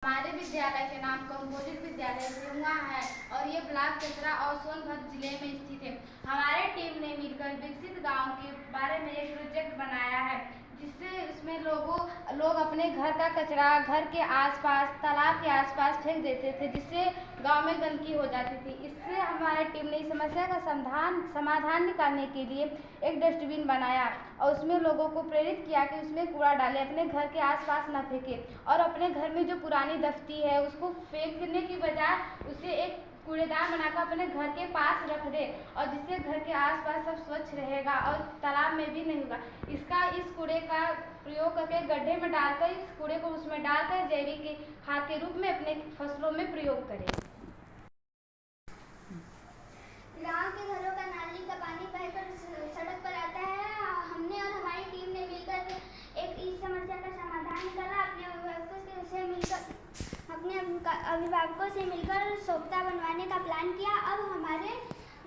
हमारे विद्यालय के नाम कंपोजिट विद्यालय सिंगा है और ये ब्लॉक चतरा और सोनभद्र जिले में स्थित है। हमारे टीम ने मिलकर विकसित गांव के बारे में एक प्रोजेक्ट बनाया है, जिससे इसमें लोग अपने घर का कचरा घर के आसपास तालाब के आसपास फेंक देते थे, जिससे गांव में गंदगी हो जाती थी। इससे हमारे टीम ने इस समस्या का समाधान निकालने के लिए एक डस्टबिन बनाया और उसमें लोगों को प्रेरित किया कि उसमें कूड़ा डालें, अपने घर के आसपास न फेंकें और अपने घर में जो पुरानी दफ्ती है उसको फेंकने की बजाय उसे एक कूड़ेदान बनाकर अपने घर के पास रख दे, और जिससे घर के आसपास सब स्वच्छ रहेगा और तालाब में भी नहीं होगा। इस कूड़े का प्रयोग करके गड्ढे में डालकर इस कूड़े को उसमें डालकर जैविक खाद के रूप में अपने फसलों में प्रयोग करें। गांव के घरों का नाली का पानी बहकर सड़क पर आता है। हमने और हमारी टीम ने मिलकर इस समस्या का समाधान निकाला। अपने अभिभावकों से मिलकर सोख्ता बनवाने का प्लान किया। अब हमारे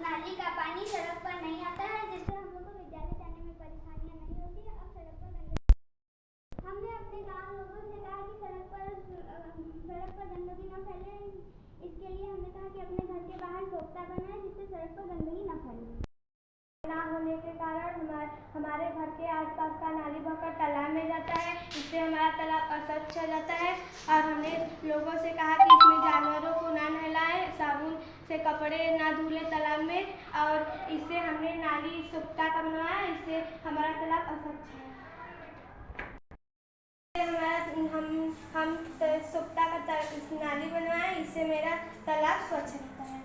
नाली का पानी सड़क पर नहीं आता है, जिससे हम लोग को विद्यालय जाने में परेशानियां नहीं होती। अब सड़क पर हमने अपने गांव लोगों से कहा कि सड़क पर गंदगी न फैले। इसके लिए हमने कहा कि अपने घर के बाहर सोख्ता बनाए, जिससे सड़क पर गंदगी न फैले। ना होने के कारण हमारे घर के आसपास का नाली बहकर तालाब में जाता है, इससे हमारा तालाब अस्वच्छ हो जाता है। और हमने लोगों से कहा कि इसमें जानवरों को ना नहलाएं, साबुन से कपड़े ना धुलें तालाब में, और इससे हमने नाली सोख्ता का बनवाया, इससे हमारा तालाब अस्वच्छ है। हम सोख्ता का नाली बनवाए, इससे मेरा तालाब स्वच्छ रहता है।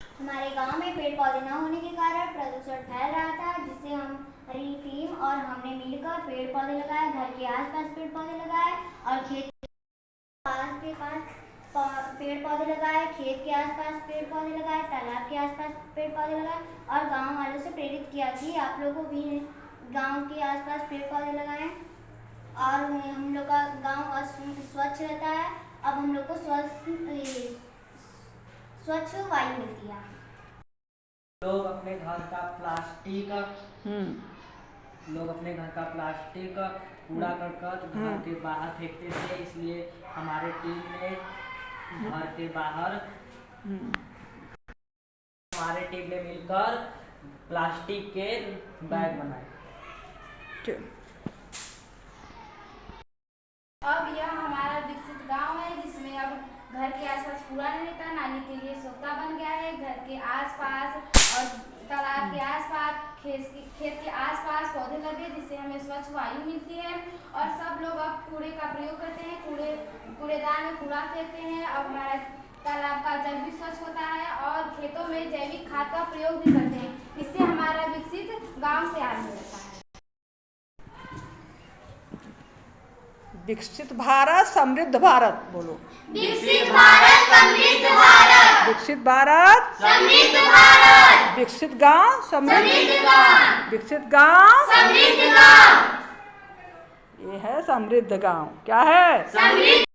हमारे गांव में पेड़ पौधे न होने के कारण प्रदूषण फैल रहा था, जिससे हमारी टीम और हमने मिलकर पेड़ पौधे लगाए, घर के आसपास पेड़ पौधे लगाए और खेत के पास पेड़ पौधे लगाए, खेत के आसपास पेड़ पौधे लगाए, तालाब के आसपास पेड़ पौधे लगाए और गांव वालों से प्रेरित किया कि आप लोगों को भी गांव के आसपास पेड़ पौधे लगाएं और हम लोग का गांव स्वच्छ रहता है। अब हम लोग को स्वच्छ वायु मिलती है। लोग अपने घर का प्लास्टिक कूड़ा करकट घर के बाहर फेंकते थे, इसलिए हमारे टीम ने घर के बाहर मिलकर प्लास्टिक के बैग बनाए। अब यह हमारा विकसित गांव है, जिसमें अब घर के आसपास कूड़ा नहीं रहता, नाली के लिए सोख्ता बन गया है। घर के आसपास और तालाब के आसपास खेत के आसपास पौधे लगे, जिससे हमें स्वच्छ वायु मिलती है। और सब लोग अब कूड़े का प्रयोग करते हैं, कूड़ेदान में कूड़ा फेंकते हैं। अब हमारा तालाब का जल भी स्वच्छ होता है और खेतों में जैविक खाद का प्रयोग भी करते हैं। इससे हमारा विकसित गाँव तैयार हो जाता है। विकसित भारत समृद्ध भारत बोलो। विकसित भारत समृद्ध भारत। विकसित भारत समृद्ध भारत। विकसित गांव समृद्ध गांव। विकसित गांव समृद्ध गांव। ये है समृद्ध गांव। क्या है? समृद्ध